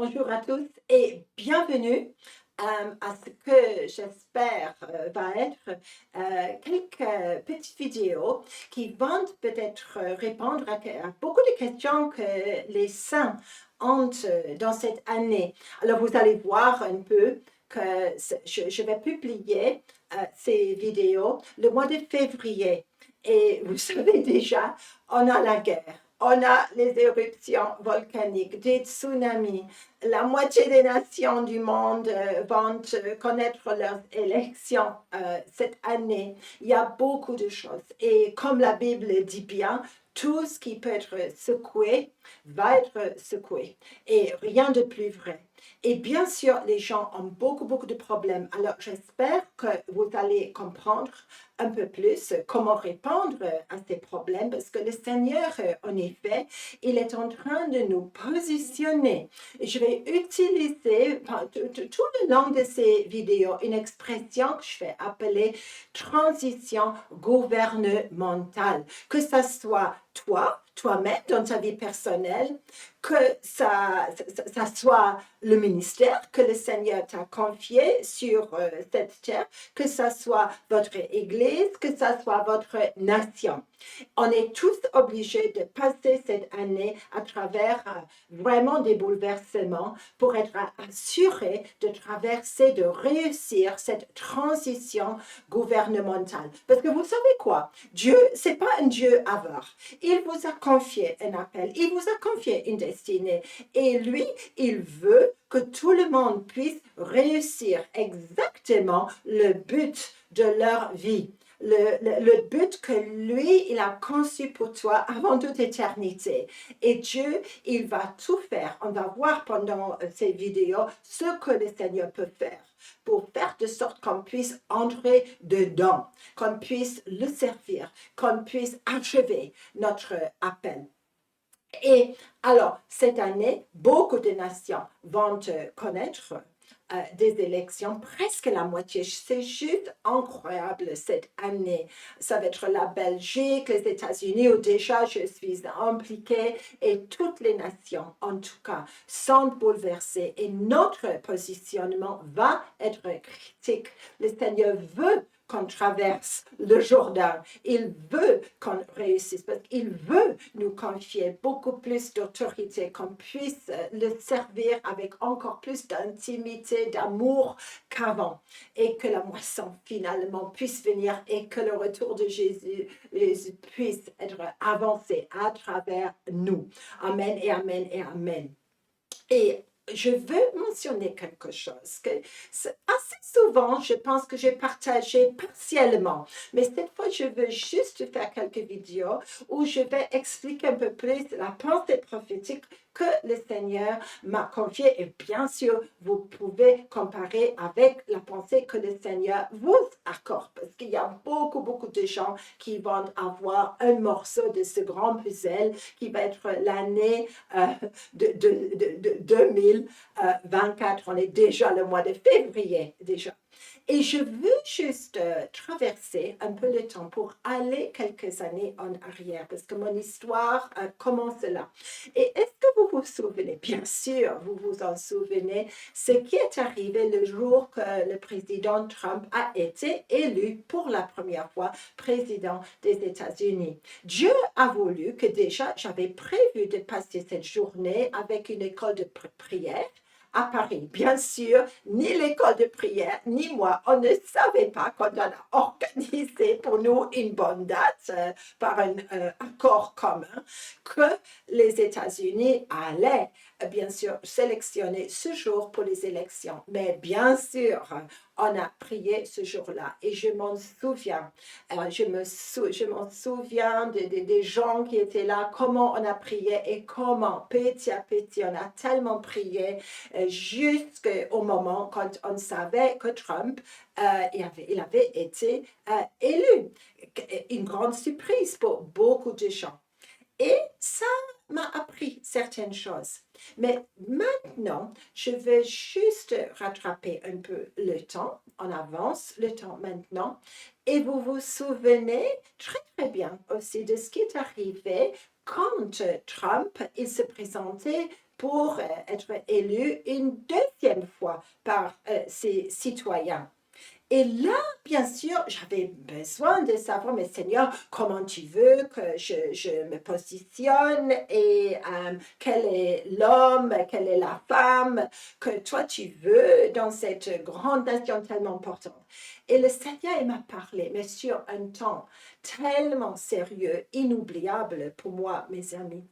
Bonjour à tous et bienvenue à ce que j'espère va être quelques petites vidéos qui vont peut-être répondre à beaucoup de questions que les saints ont dans cette année. Alors vous allez voir un peu que je vais publier ces vidéos le mois de février. Et vous savez déjà, on a la guerre. On a les éruptions volcaniques, des tsunamis. La moitié des nations du monde vont connaître leurs élections cette année. Il y a beaucoup de choses. Et comme la Bible dit bien, tout ce qui peut être secoué va être secoué. Et rien de plus vrai. Et bien sûr, les gens ont beaucoup de problèmes. Alors, j'espère que vous allez comprendre un peu plus comment répondre à ces problèmes parce que le Seigneur, en effet, il est en train de nous positionner. Je vais utiliser tout le long de ces vidéos une expression que je vais appeler transition gouvernementale. Que ça soit toi-même dans ta vie personnelle, que ça soit le ministère que le Seigneur t'a confié sur cette terre, que ça soit votre Église, que ça soit votre nation. On est tous obligés de passer cette année à travers vraiment des bouleversements pour être assurés de traverser, de réussir cette transition gouvernementale. Parce que vous savez quoi? Dieu, c'est pas un Dieu avare. Il vous a confié un appel, il vous a confié une destinée. Et lui, il veut que tout le monde puisse réussir exactement le but de leur vie. Le but que lui, il a conçu pour toi avant toute éternité. Et Dieu, il va tout faire. On va voir pendant ces vidéos ce que le Seigneur peut faire pour faire de sorte qu'on puisse entrer dedans, qu'on puisse le servir, qu'on puisse achever notre appel. Et alors, cette année, beaucoup de nations vont connaître des élections, presque la moitié. C'est juste incroyable cette année. Ça va être la Belgique, les États-Unis, où déjà je suis impliquée, et toutes les nations, en tout cas, sont bouleversées. Et notre positionnement va être critique. Le Seigneur veut qu'on traverse le Jourdain. Il veut qu'on réussisse parce qu'il veut nous confier beaucoup plus d'autorité, qu'on puisse le servir avec encore plus d'intimité, d'amour qu'avant et que la moisson finalement puisse venir et que le retour de Jésus puisse être avancé à travers nous. Amen et amen et amen. Et je veux mentionner quelque chose que assez souvent, je pense que j'ai partagé partiellement. Mais cette fois, je veux juste faire quelques vidéos où je vais expliquer un peu plus la pensée prophétique que le Seigneur m'a confiée. Et bien sûr, vous pouvez comparer avec la pensée que le Seigneur vous accorde. Parce qu'il y a beaucoup de gens qui vont avoir un morceau de ce grand puzzle qui va être l'année de 2024. On est déjà le mois de février déjà. Et je veux juste traverser un peu le temps pour aller quelques années en arrière, parce que mon histoire commence là. Et est-ce que vous vous souvenez, bien sûr, vous vous en souvenez, ce qui est arrivé le jour que le président Trump a été élu pour la première fois président des États-Unis. Dieu a voulu que déjà, j'avais prévu de passer cette journée avec une école de prière à Paris. Bien sûr, ni l'école de prière, ni moi, on ne savait pas qu'on a organisé pour nous une bonne date par un accord commun que les États-Unis allaient, bien sûr, sélectionner ce jour pour les élections. Mais bien sûr, on a prié ce jour-là et je m'en souviens. Je m'en souviens des gens qui étaient là, comment on a prié et comment, petit à petit, on a tellement prié jusqu'au moment quand on savait que Trump il avait été élu. Une grande surprise pour beaucoup de gens. Et ça m'a appris certaines choses. Mais maintenant, je vais juste rattraper un peu le temps. On avance le temps maintenant. Et vous vous souvenez très bien aussi de ce qui est arrivé quand Trump il se présentait pour être élu une deuxième fois par ses citoyens. Et là, bien sûr, j'avais besoin de savoir, mais Seigneur, comment tu veux que je me positionne et quel est l'homme, quelle est la femme que toi tu veux dans cette grande nation tellement importante. Et le Seigneur, il m'a parlé, mais sur un temps tellement sérieux, inoubliable pour moi, mes amis.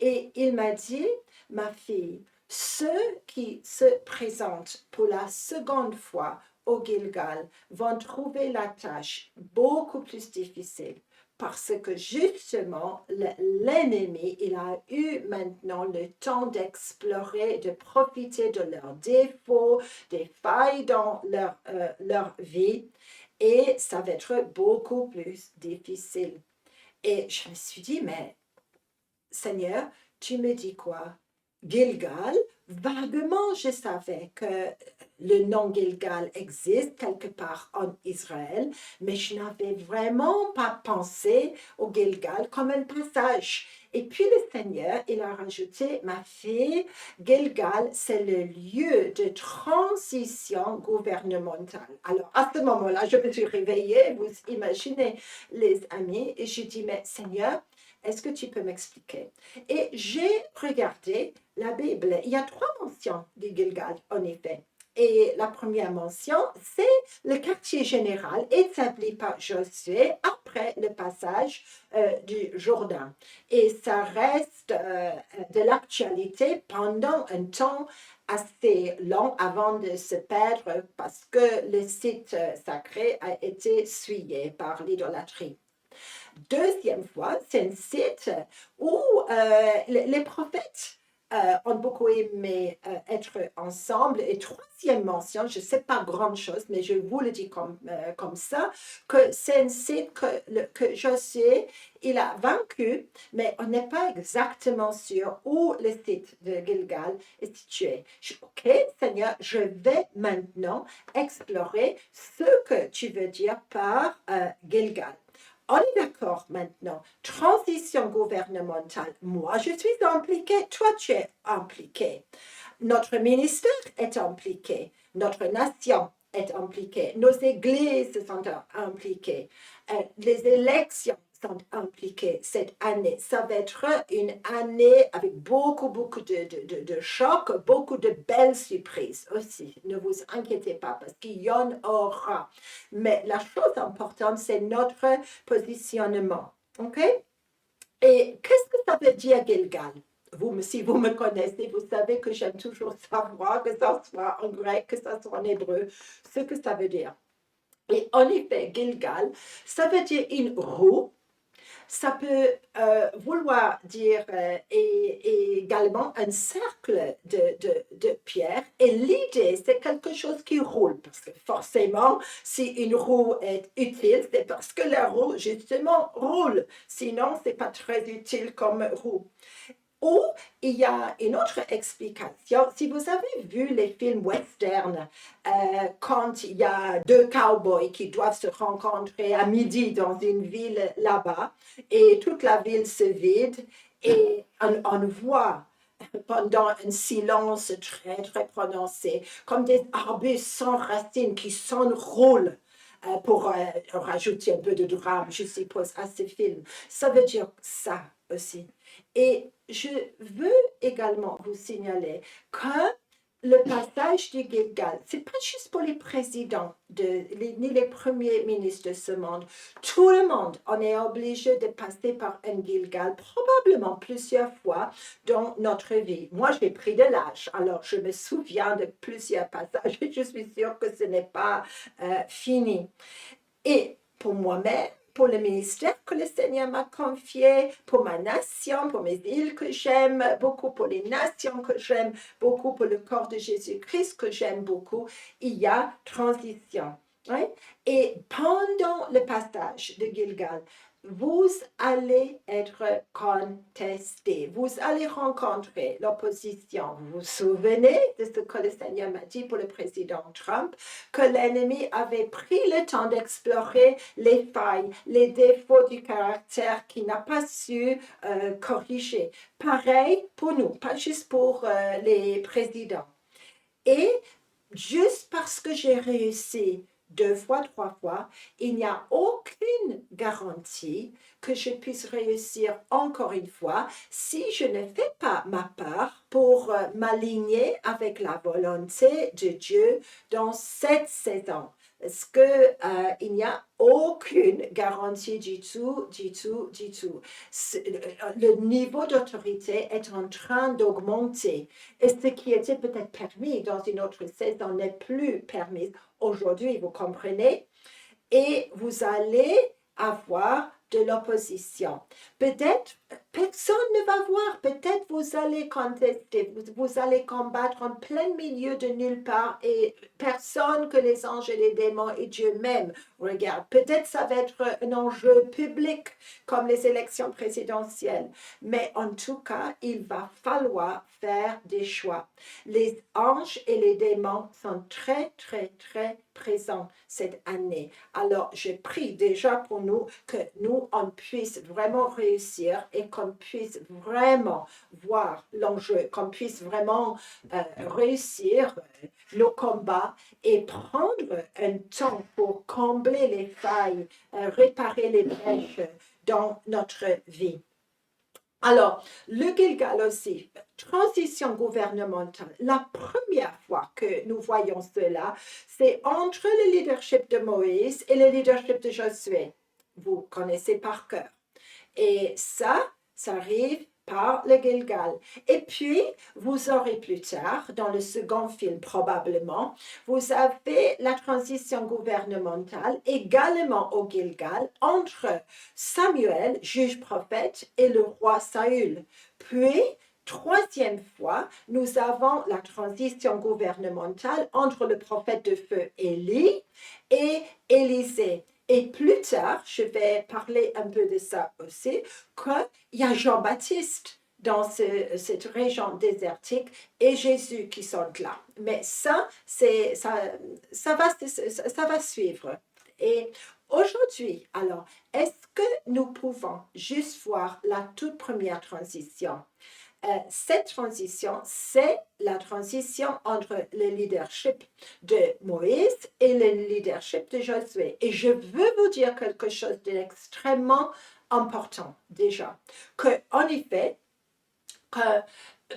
Et il m'a dit, ma fille, ceux qui se présentent pour la seconde fois au Gilgal vont trouver la tâche beaucoup plus difficile parce que justement, l'ennemi, il a eu maintenant le temps d'explorer, de profiter de leurs défauts, des failles dans leur vie et ça va être beaucoup plus difficile. Et je me suis dit, mais Seigneur, tu me dis quoi? Gilgal, vaguement je savais que le nom Gilgal existe quelque part en Israël, mais je n'avais vraiment pas pensé au Gilgal comme un passage. Et puis le Seigneur, il a rajouté, ma fille, Gilgal, c'est le lieu de transition gouvernementale. Alors à ce moment-là, je me suis réveillée, vous imaginez les amis, et je dis, mais Seigneur, est-ce que tu peux m'expliquer? Et j'ai regardé la Bible. Il y a 3 mentions du Gilgal, en effet. Et la première mention, c'est le quartier général établi par Josué après le passage du Jourdain. Et ça reste de l'actualité pendant un temps assez long avant de se perdre parce que le site sacré a été souillé par l'idolâtrie. Deuxième fois, c'est un site où les prophètes ont beaucoup aimé être ensemble. Et troisième mention, je ne sais pas grand-chose, mais je vous le dis comme ça, que c'est un site que Josué, il a vaincu, mais on n'est pas exactement sûr où le site de Gilgal est situé. OK, Seigneur, je vais maintenant explorer ce que tu veux dire par Gilgal. On est d'accord maintenant. Transition gouvernementale. Moi, je suis impliquée. Toi, tu es impliqué. Notre ministère est impliqué. Notre nation est impliquée. Nos églises sont impliquées. Les élections sont impliquées cette année. Ça va être une année avec beaucoup de chocs, beaucoup de belles surprises aussi. Ne vous inquiétez pas parce qu'il y en aura. Mais la chose importante, c'est notre positionnement. OK? Et qu'est-ce que ça veut dire Gilgal? Si vous me connaissez, vous savez que j'aime toujours savoir, que ça soit en grec, que ça soit en hébreu, ce que ça veut dire. Et en effet, Gilgal, ça veut dire une roue. Ça peut vouloir dire également un cercle de pierre. Et l'idée, c'est quelque chose qui roule. Parce que forcément, si une roue est utile, c'est parce que la roue, justement, roule. Sinon, ce n'est pas très utile comme roue. Ou il y a une autre explication. Si vous avez vu les films western, quand il y a 2 cowboys qui doivent se rencontrer à midi dans une ville là-bas, et toute la ville se vide, et on voit pendant un silence très, très prononcé, comme des arbustes sans racines qui s'enroulent pour rajouter un peu de drame, je suppose, à ce film. Ça veut dire ça aussi. Et je veux également vous signaler que le passage du Gilgal, ce n'est pas juste pour les présidents ni les premiers ministres de ce monde. Tout le monde, on est obligé de passer par un Gilgal probablement plusieurs fois dans notre vie. Moi, j'ai pris de l'âge, alors je me souviens de plusieurs passages et je suis sûre que ce n'est pas fini. Et pour moi-même, pour le ministère que le Seigneur m'a confié, pour ma nation, pour mes îles que j'aime beaucoup, pour les nations que j'aime beaucoup, pour le corps de Jésus-Christ que j'aime beaucoup, il y a transition. Ouais? Et pendant le passage de Gilgal, vous allez être contesté. Vous allez rencontrer l'opposition. Vous vous souvenez de ce que le Seigneur m'a dit pour le président Trump, que l'ennemi avait pris le temps d'explorer les failles, les défauts du caractère qu'il n'a pas su corriger. Pareil pour nous, pas juste pour les présidents. Et juste parce que j'ai réussi 2 fois, 3 fois, il n'y a aucune garantie que je puisse réussir encore une fois si je ne fais pas ma part pour m'aligner avec la volonté de Dieu dans cette saison. Parce qu'il n'y a aucune garantie du tout, du tout, du tout. Le niveau d'autorité est en train d'augmenter. Et ce qui était peut-être permis dans une autre saison n'est plus permis aujourd'hui, vous comprenez? Et vous allez avoir de l'opposition. Peut-être personne ne va voir, peut-être vous allez contester, vous allez combattre en plein milieu de nulle part et personne que les anges et les démons et Dieu même regarde. Peut-être ça va être un enjeu public comme les élections présidentielles, mais en tout cas, il va falloir faire des choix. Les anges et les démons sont très, très, très présents cette année. Alors, je prie déjà pour nous que nous, on puisse vraiment réussir et qu'on puisse vraiment voir l'enjeu, qu'on puisse vraiment réussir nos combats et prendre un temps pour combler les failles, réparer les brèches dans notre vie. Alors, le Gilgal aussi, transition gouvernementale. La première fois que nous voyons cela, c'est entre le leadership de Moïse et le leadership de Josué. Vous connaissez par cœur. Et ça arrive par le Gilgal. Et puis, vous aurez plus tard, dans le second film probablement, vous avez la transition gouvernementale également au Gilgal entre Samuel, juge prophète, et le roi Saül. Puis, troisième fois, nous avons la transition gouvernementale entre le prophète de feu Élie et Élisée. Et plus tard, je vais parler un peu de ça aussi, qu'il y a Jean-Baptiste dans cette région désertique et Jésus qui sont là. Mais ça va suivre. Et aujourd'hui, alors, est-ce que nous pouvons juste voir la toute première transition? Cette transition, c'est la transition entre le leadership de Moïse et le leadership de Josué. Et je veux vous dire quelque chose d'extrêmement important déjà, qu'en effet, que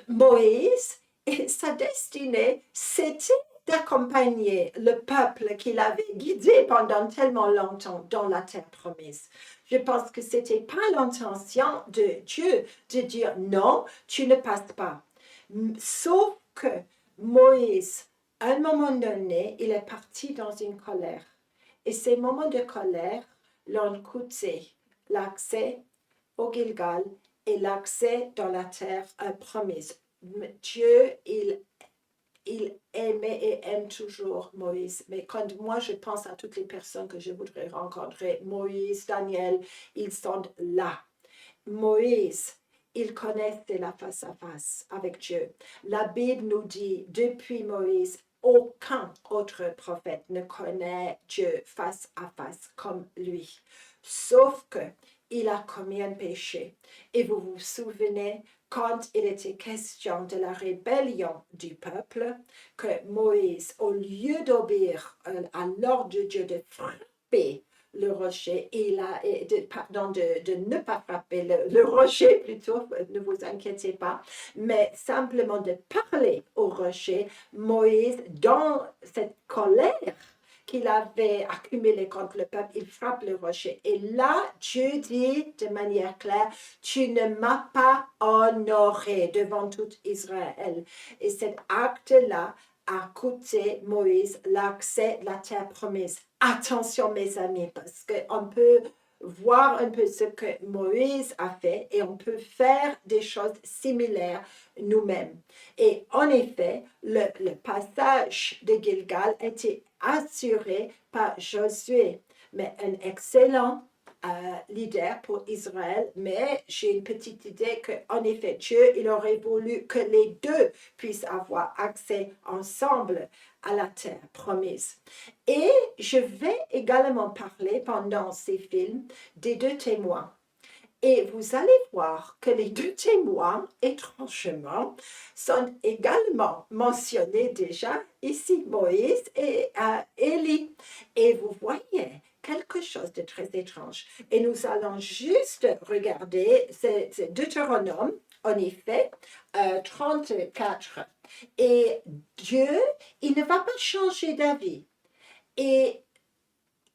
Moïse et sa destinée, c'était d'accompagner le peuple qu'il avait guidé pendant tellement longtemps dans la terre promise. Je pense que ce n'était pas l'intention de Dieu de dire non, tu ne passes pas. Sauf que Moïse, à un moment donné, il est parti dans une colère. Et ces moments de colère l'ont coûté l'accès au Gilgal et l'accès dans la terre promise. Dieu, il aimait et aime toujours Moïse. Mais quand moi, je pense à toutes les personnes que je voudrais rencontrer, Moïse, Daniel, ils sont là. Moïse, il connaissait la face à face avec Dieu. La Bible nous dit, depuis Moïse, aucun autre prophète ne connaît Dieu face à face comme lui. Sauf que il a commis un péché. Et vous vous souvenez, quand il était question de la rébellion du peuple, que Moïse, au lieu d'obéir à l'ordre de Dieu de frapper le rocher, de ne pas frapper le rocher plutôt, ne vous inquiétez pas, mais simplement de parler au rocher, Moïse, dans cette colère qu'il avait accumulée contre le peuple, il frappe le rocher. Et là, Dieu dit de manière claire, tu ne m'as pas honoré devant tout Israël. Et cet acte-là a coûté Moïse l'accès de la terre promise. Attention mes amis, parce qu'on peut voir un peu ce que Moïse a fait et on peut faire des choses similaires nous-mêmes. Et en effet, le passage de Gilgal était assuré par Josué, mais un excellent leader pour Israël, mais j'ai une petite idée qu'en effet, Dieu, il aurait voulu que les deux puissent avoir accès ensemble à la terre promise. Et je vais également parler pendant ces films des deux témoins. Et vous allez voir que les deux témoins, étrangement, sont également mentionnés déjà ici, Moïse et Élie. Et vous voyez quelque chose de très étrange. Et nous allons juste regarder, c'est Deutéronome, en effet, 34. Et Dieu, il ne va pas changer d'avis. Et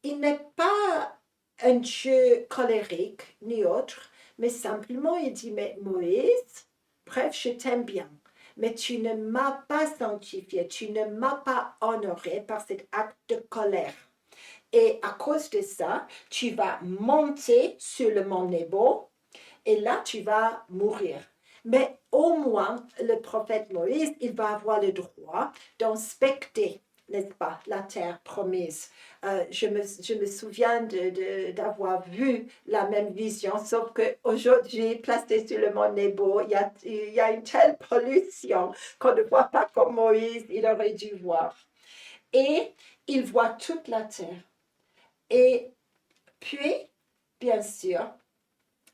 il n'est pas un Dieu colérique ni autre, mais simplement il dit, mais Moïse, bref, je t'aime bien, mais tu ne m'as pas sanctifié, tu ne m'as pas honoré par cet acte de colère. Et à cause de ça, tu vas monter sur le mont Nebo et là, tu vas mourir. Mais au moins, le prophète Moïse, il va avoir le droit d'inspecter, n'est-ce pas, la terre promise. Je me souviens d'avoir vu la même vision, sauf qu'aujourd'hui, placé sur le mont Nebo, il y a une telle pollution qu'on ne voit pas comme Moïse, il aurait dû voir. Et il voit toute la terre. Et puis, bien sûr,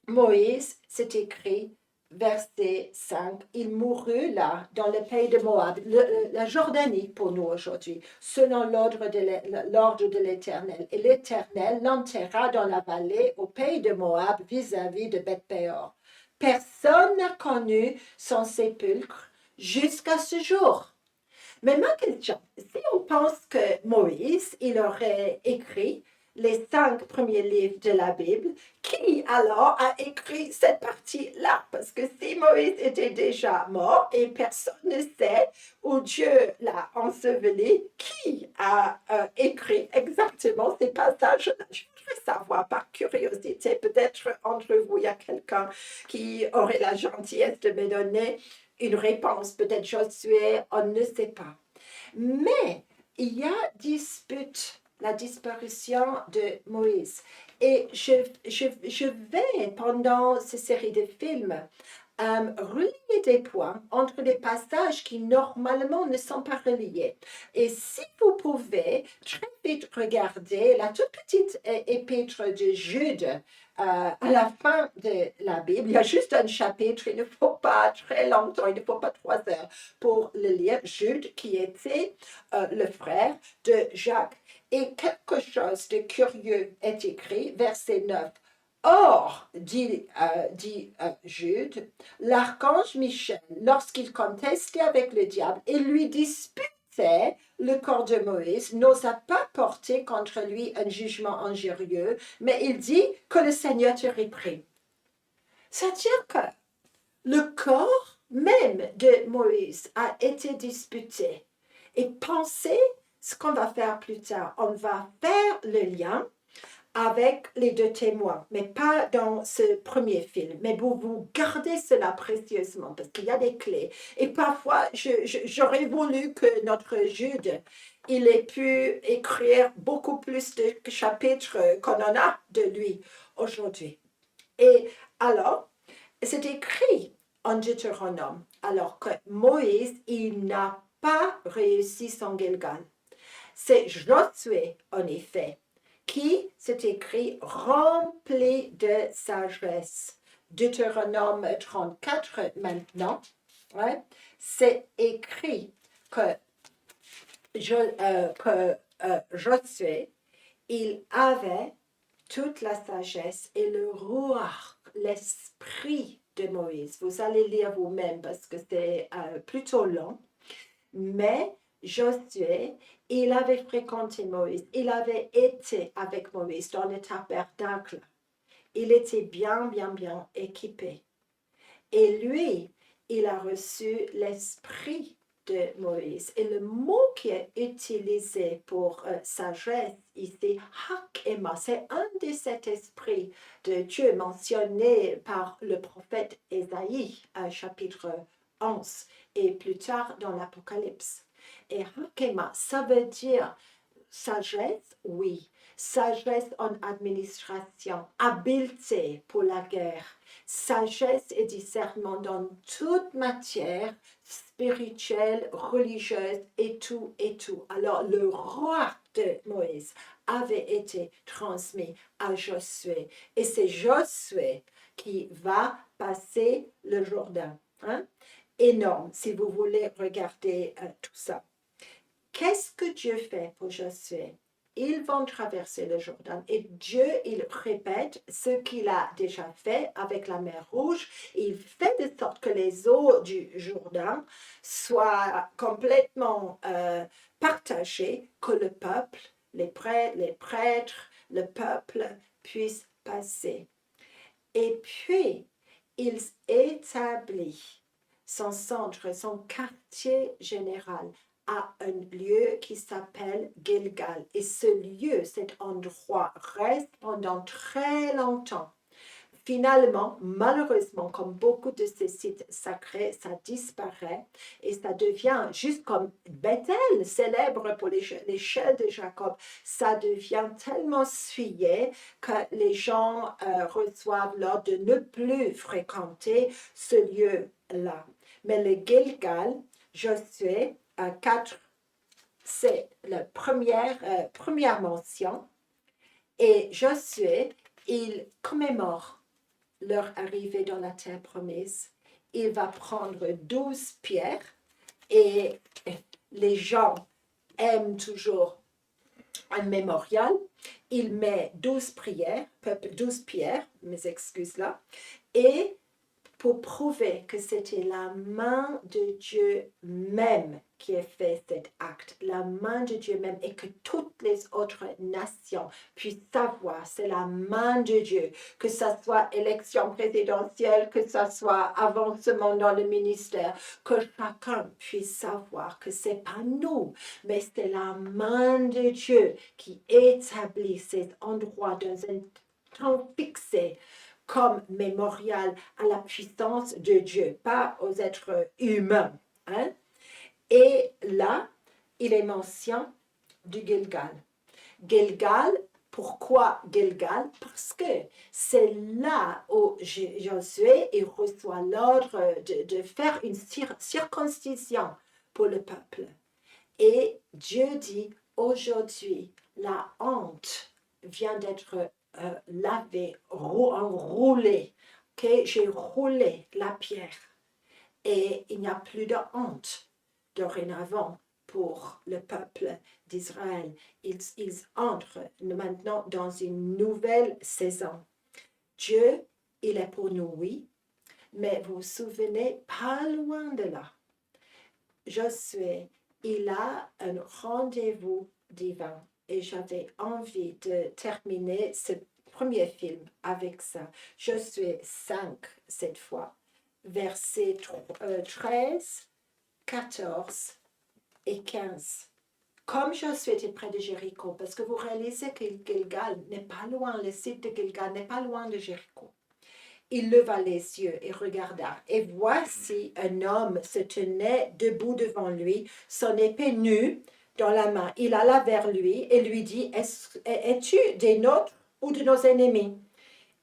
Moïse, c'est écrit, verset 5, il mourut là, dans le pays de Moab, la Jordanie pour nous aujourd'hui, selon l'ordre de l'Éternel. Et l'Éternel l'enterra dans la vallée au pays de Moab vis-à-vis de Beth-péor. Personne n'a connu son sépulcre jusqu'à ce jour. Mais ma question, si on pense que Moïse, il aurait écrit les 5 premiers livres de la Bible, qui alors a écrit cette partie-là? Parce que si Moïse était déjà mort et personne ne sait où Dieu l'a enseveli, qui a écrit exactement ces passages-là? Je voudrais savoir par curiosité, peut-être entre vous, il y a quelqu'un qui aurait la gentillesse de me donner une réponse, peut-être Josué, on ne sait pas. Mais il y a dispute, la disparition de Moïse. Et je vais, pendant cette série de films, relier des points entre les passages qui normalement ne sont pas reliés. Et si vous pouvez très vite regarder la toute petite épître de Jude à la fin de la Bible, il y a juste un chapitre, il ne faut pas très longtemps, il ne faut pas 3 heures pour le lire, Jude qui était le frère de Jacques. Et quelque chose de curieux est écrit, verset 9. Or, dit Jude, l'archange Michel, lorsqu'il contestait avec le diable et lui disputait le corps de Moïse, n'osa pas porter contre lui un jugement injurieux, mais il dit que le Seigneur te réprit. C'est-à-dire que le corps même de Moïse a été disputé. Et pensez ce qu'on va faire plus tard. On va faire le lien avec les deux témoins, mais pas dans ce premier film. Mais vous gardez cela précieusement parce qu'il y a des clés. Et parfois, j'aurais voulu que notre Jude, il ait pu écrire beaucoup plus de chapitres qu'on en a de lui aujourd'hui. Et alors, c'est écrit en Deutéronome, alors que Moïse, il n'a pas réussi son Gilgal. C'est Josué, en effet, qui, c'est écrit, rempli de sagesse. Deutéronome 34 maintenant, ouais, c'est écrit que, Josué, il avait toute la sagesse et le ruach, l'esprit de Moïse. Vous allez lire vous-même parce que c'est plutôt long. Mais Josué, il avait fréquenté Moïse, il avait été avec Moïse dans le tabernacle. Il était bien équipé. Et lui, il a reçu l'esprit de Moïse. Et le mot qui est utilisé pour sagesse ici, Hakema, c'est un de cet esprit de Dieu mentionné par le prophète Ésaïe, chapitre 11, et plus tard dans l'Apocalypse. Et Hakema, ça veut dire sagesse, oui. sagesse en administration, habileté pour la guerre, sagesse et discernement dans toute matière spirituelle, religieuse et tout, et tout. Alors, le roi de Moïse avait été transmis à Josué. Et c'est Josué qui va passer le Jourdain. Hein? Énorme, si vous voulez regarder tout ça. Qu'est-ce que Dieu fait pour Josué? Ils vont traverser le Jourdain et Dieu, il répète ce qu'il a déjà fait avec la mer Rouge. Il fait de sorte que les eaux du Jourdain soient complètement partagées, que le peuple, les prêtres, le peuple puissent passer. Et puis, il établit son centre, son quartier général à un lieu qui s'appelle Gilgal. Et ce lieu, cet endroit, reste pendant très longtemps. Finalement, malheureusement, comme beaucoup de ces sites sacrés, ça disparaît et ça devient juste comme Bethel, célèbre pour l'échelle de Jacob. Ça devient tellement souillé que les gens reçoivent l'ordre de ne plus fréquenter ce lieu-là. Mais le Gilgal, Josué 4, c'est la première mention. Et Josué, il commémore leur arrivée dans la terre promise. Il va prendre 12 pierres et les gens aiment toujours un mémorial. Il met 12 pierres, mes excuses là, et pour prouver que c'était la main de Dieu même qui a fait cet acte, la main de Dieu même, et que toutes les autres nations puissent savoir, c'est la main de Dieu, que ce soit élection présidentielle, que ce soit avancement dans le ministère, que chacun puisse savoir que c'est pas nous, mais c'est la main de Dieu qui établit ces endroits dans un temps fixé, comme mémorial à la puissance de Dieu, pas aux êtres humains. Hein? Et là, il est mention du Gilgal. Gilgal, pourquoi Gilgal? Parce que c'est là où Josué il reçoit l'ordre de faire une circoncision pour le peuple. Et Dieu dit, aujourd'hui, la honte vient d'être lavé, enroulé. Okay? J'ai roulé la pierre et il n'y a plus de honte dorénavant pour le peuple d'Israël. Ils entrent maintenant dans une nouvelle saison. Dieu, il est pour nous, oui, mais vous vous souvenez, pas loin de là, Josué, il a un rendez-vous divin. Et j'avais envie de terminer ce premier film avec ça. Josué 5 cette fois, versets 13, 14 et 15. Comme Josué était près de Jéricho, parce que vous réalisez que Gilgal n'est pas loin, le site de Gilgal n'est pas loin de Jéricho. Il leva les yeux et regarda, et voici un homme se tenait debout devant lui, son épée nue dans la main. Il alla vers lui et lui dit, es-tu des nôtres ou de nos ennemis?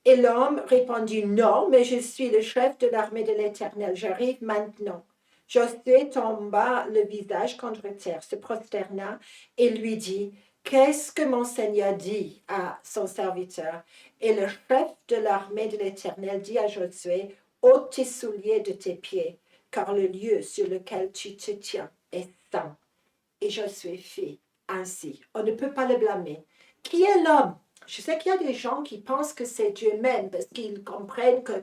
Et l'homme répondit, non, mais je suis le chef de l'armée de l'Éternel, j'arrive maintenant. Josué tomba le visage contre terre, se prosterna et lui dit, qu'est-ce que mon Seigneur dit à son serviteur? Et le chef de l'armée de l'Éternel dit à Josué, ôte tes souliers de tes pieds, car le lieu sur lequel tu te tiens est saint. Et Josué fit ainsi. On ne peut pas le blâmer. Qui est l'homme? Je sais qu'il y a des gens qui pensent que c'est Dieu même parce qu'ils comprennent que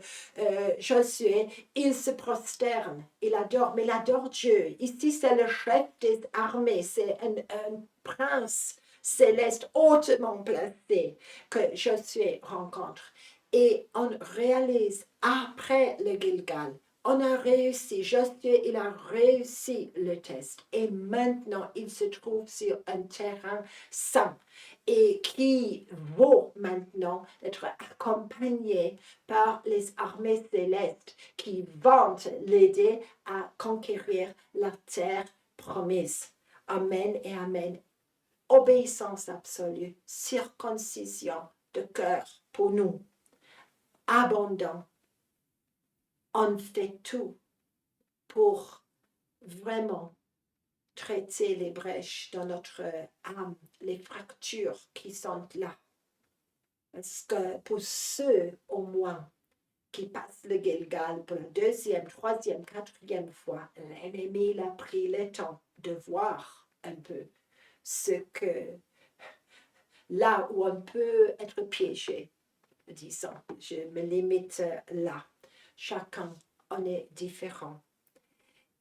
Josué, il se prosterne, il adore, mais il adore Dieu. Ici, c'est le chef des armées, c'est un prince céleste hautement placé que Josué rencontre. Et on réalise après le Gilgal, on a réussi, Josué, il a réussi le test. Et maintenant, il se trouve sur un terrain saint et qui vaut maintenant être accompagné par les armées célestes qui vont l'aider à conquérir la terre promise. Amen et amen. obéissance absolue, circoncision de cœur pour nous, abondant. On fait tout pour vraiment traiter les brèches dans notre âme, les fractures qui sont là. Parce que pour ceux, au moins, qui passent le Gilgal pour la deuxième, troisième, quatrième fois, l'ennemi a pris le temps de voir un peu ce que, là où on peut être piégé, disons, je me limite là. Chacun, on est différent.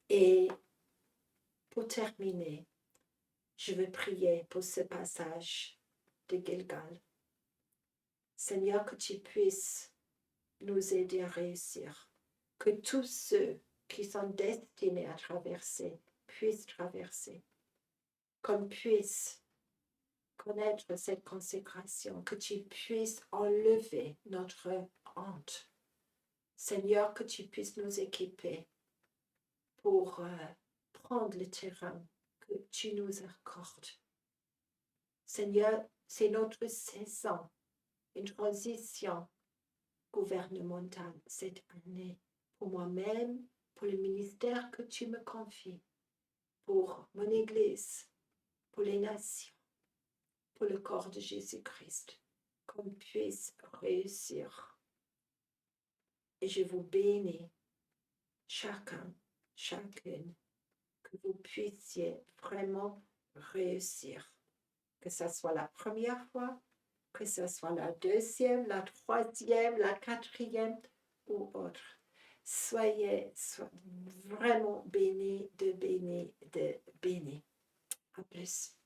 Et pour terminer, je veux prier pour ce passage de Gilgal. Seigneur, que tu puisses nous aider à réussir, que tous ceux qui sont destinés à traverser puissent traverser, qu'on puisse connaître cette consécration, que tu puisses enlever notre honte. Seigneur, que tu puisses nous équiper pour prendre le terrain que tu nous accordes. Seigneur, c'est notre saison, une transition gouvernementale cette année, pour moi-même, pour le ministère que tu me confies, pour mon Église, pour les nations, pour le corps de Jésus-Christ, qu'on puisse réussir. Et je vous bénis, chacun, chacune, que vous puissiez vraiment réussir. Que ce soit la première fois, que ce soit la deuxième, la troisième, la quatrième ou autre. Soyez vraiment bénis, de bénis, de bénis. À plus.